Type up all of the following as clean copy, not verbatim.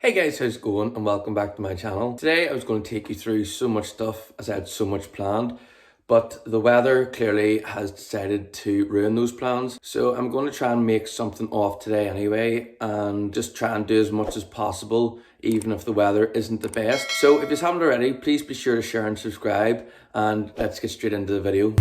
Hey guys, how's it going and welcome back to my channel. Today I was going to take you through so much stuff as I had so much planned, but the weather clearly has decided to ruin those plans. So I'm going to try and make something off today anyway and just try and do as much as possible even if the weather isn't the best. So if you haven't already, please be sure to share and subscribe, and let's get straight into the video.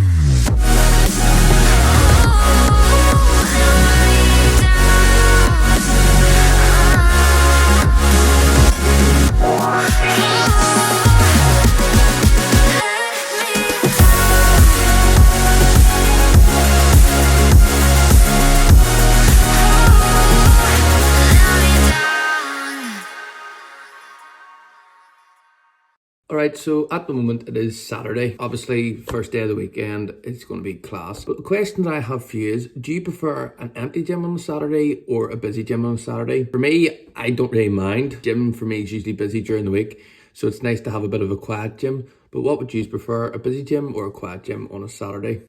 Alright, so at the moment it is Saturday. Obviously, first day of the weekend, it's going to be class. But the question that I have for you is, do you prefer an empty gym on a Saturday or a busy gym on a Saturday? For me, I don't really mind. Gym for me is usually busy during the week, so it's nice to have a bit of a quiet gym. But what would you prefer, a busy gym or a quiet gym on a Saturday?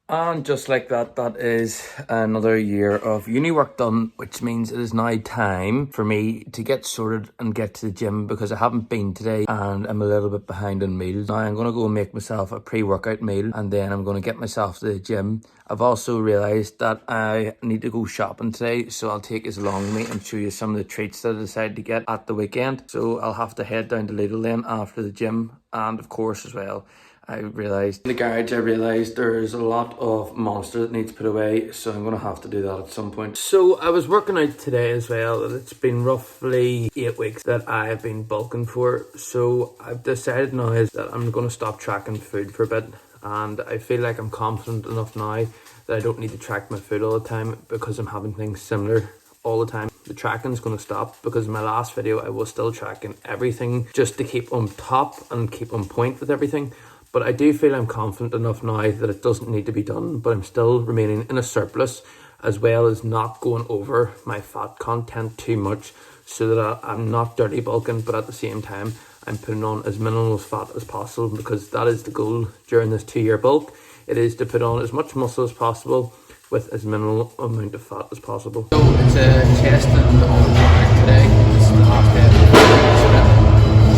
And just like that, that is another year of uni work done, which means it is now time for me to get sorted and get to the gym because I haven't been today and I'm a little bit behind on meals. Now I'm going to go and make myself a pre-workout meal and then I'm going to get myself to the gym. I've also realised that I need to go shopping today, so I'll take you along with me and show you some of the treats that I decided to get at the weekend. So I'll have to head down to Lidl then after the gym, and of course as well, I realised in the garage, there's a lot of Monster that needs put away, so I'm going to have to do that at some point. So I was working out today as well, and it's been roughly 8 weeks that I've been bulking for. So I've decided now is that I'm going to stop tracking food for a bit, and I feel like I'm confident enough now that I don't need to track my food all the time because I'm having things similar all the time. The tracking's going to stop because in my last video I was still tracking everything just to keep on top and keep on point with everything. But I do feel I'm confident enough now that it doesn't need to be done, but I'm still remaining in a surplus, as well as not going over my fat content too much, so that I'm not dirty bulking, but at the same time I'm putting on as minimal fat as possible, because that is the goal during this 2-year bulk. It is to put on as much muscle as possible with as minimal amount of fat as possible. So it's a testing on track today. It's the last day of the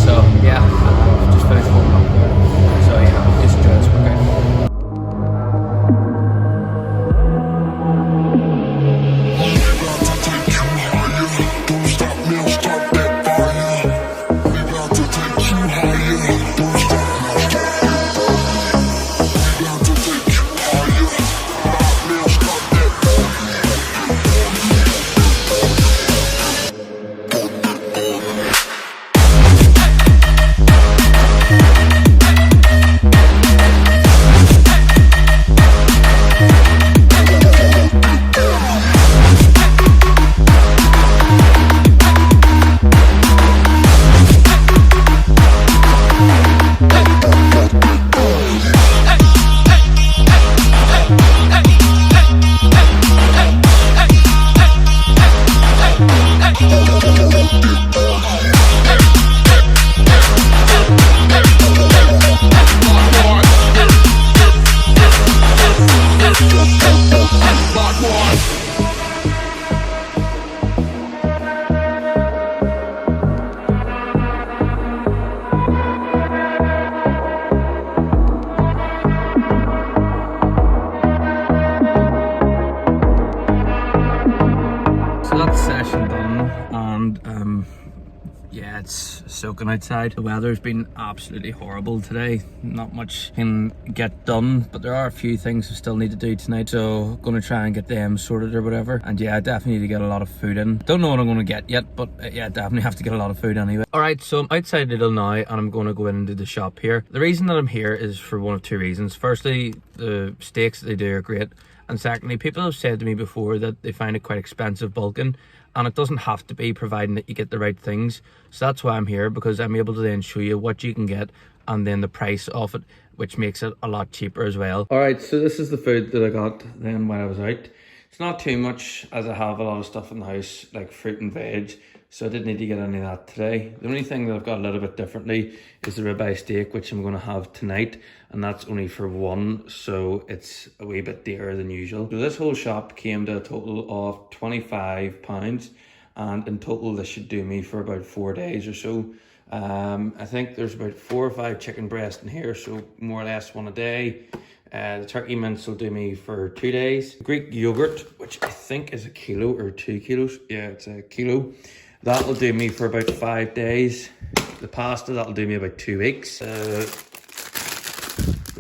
so yeah, I've just finished warming up there. So yeah, just enjoy this workout. Yeah, it's soaking outside. The weather's been absolutely horrible today. Not much can get done, but there are a few things I still need to do tonight, so gonna try and get them sorted or whatever. And yeah, I definitely need to get a lot of food in. Don't know what I'm gonna get yet, but yeah, definitely have to get a lot of food anyway. Alright, so I'm outside Lidl now and I'm gonna go into the shop here. The reason that I'm here is for one of two reasons. Firstly, the steaks that they do are great, and secondly, people have said to me before that they find it quite expensive bulking, and it doesn't have to be, providing that you get the right things. So that's why I'm here, because I'm able to then show you what you can get and then the price of it, which makes it a lot cheaper as well. All right, so this is the food that I got then when I was out. It's not too much, as I have a lot of stuff in the house, like fruit and veg, so I didn't need to get any of that today. The only thing that I've got a little bit differently is the ribeye steak, which I'm going to have tonight, and that's only for one, so it's a wee bit dearer than usual. So this whole shop came to a total of £25, and in total this should do me for about 4 days or so. I think there's about 4 or 5 chicken breasts in here, so more or less one a day. The turkey mince will do me for 2 days. Greek yogurt, which I think is a kilo or 2 kilos. Yeah, it's a kilo. That'll do me for about 5 days. The pasta, that'll do me about 2 weeks. The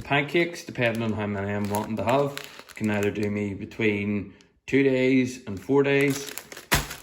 pancakes, depending on how many I'm wanting to have, can either do me between 2 days and 4 days.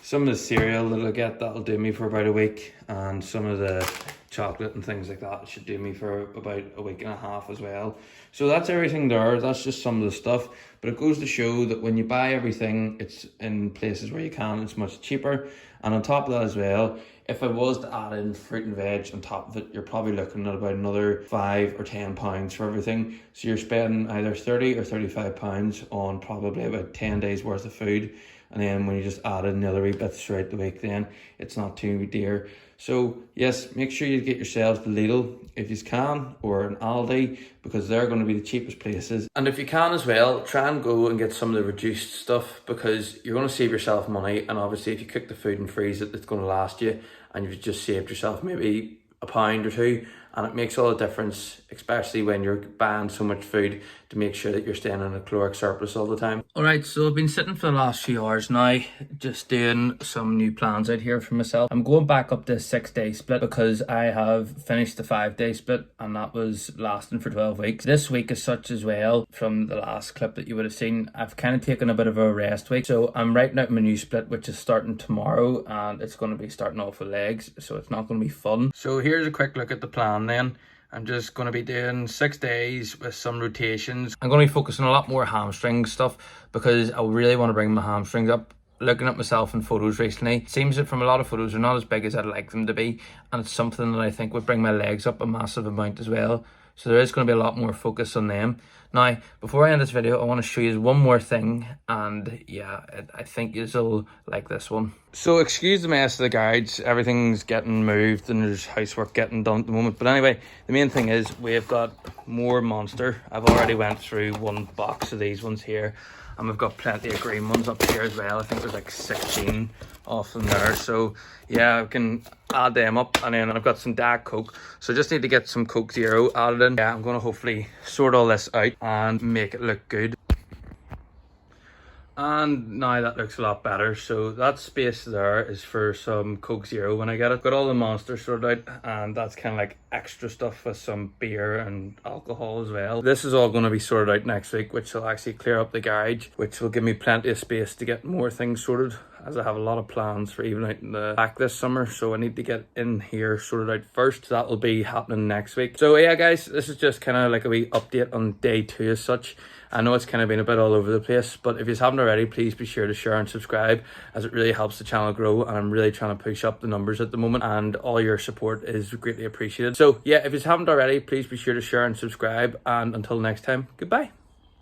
Some of the cereal that I'll get, that'll do me for about a week. And some of the chocolate and things like that should do me for about a week and a half as well. So that's everything there. That's just some of the stuff, but it goes to show that when you buy everything, it's in places where you can, it's much cheaper. And on top of that as well, if I was to add in fruit and veg on top of it, you're probably looking at about another £5 or £10 for everything. So you're spending either £30 or £35 on probably about 10 days worth of food. And then when you just add in the other wee bits throughout the week, then it's not too dear. So yes, make sure you get yourselves the Lidl if you can, or an Aldi, because they're going to be the cheapest places. And if you can as well, try and go and get some of the reduced stuff, because you're going to save yourself money. And obviously if you cook the food and freeze it, it's going to last you, and you've just saved yourself maybe £1 or £2. And it makes all the difference, especially when you're buying so much food, to make sure that you're staying in a caloric surplus all the time. Alright, so I've been sitting for the last few hours now, just doing some new plans out here for myself. I'm going back up to a 6-day split because I have finished the 5-day split, and that was lasting for 12 weeks. This week as such as well, from the last clip that you would have seen, I've kind of taken a bit of a rest week. So I'm writing out my new split, which is starting tomorrow, and it's going to be starting off with legs, so it's not going to be fun. So here's a quick look at the plan then. I'm just going to be doing 6 days with some rotations. I'm going to be focusing a lot more hamstring stuff because I really want to bring my hamstrings up. Looking at myself in photos recently, it seems that from a lot of photos they're not as big as I'd like them to be, and it's something that I think would bring my legs up a massive amount as well. So there is going to be a lot more focus on them. Now, before I end this video, I want to show you one more thing, and yeah, I think you'll like this one. So excuse the mess of the garage, everything's getting moved and there's housework getting done at the moment. But anyway, the main thing is we've got more Monster. I've already went through one box of these ones here, and we've got plenty of green ones up here as well. I think there's like 16 off them there. So yeah, I can add them up, and then I've got some Diet Coke. So I just need to get some Coke Zero added in. Yeah, I'm going to hopefully sort all this out and make it look good. And now that looks a lot better. So that space there is for some Coke Zero when I get it. Got all the Monsters sorted out, and that's kind of like extra stuff with some beer and alcohol as well. This is all going to be sorted out next week, which will actually clear up the garage, which will give me plenty of space to get more things sorted, as I have a lot of plans for even out in the back this summer. So I need to get in here sorted out first. That will be happening next week. So yeah guys, this is just kind of like a wee update on day 2 as such. I know it's kind of been a bit all over the place, but if you haven't already, please be sure to share and subscribe, as it really helps the channel grow, and I'm really trying to push up the numbers at the moment, and all your support is greatly appreciated. So yeah, if you haven't already, please be sure to share and subscribe, and until next time, goodbye.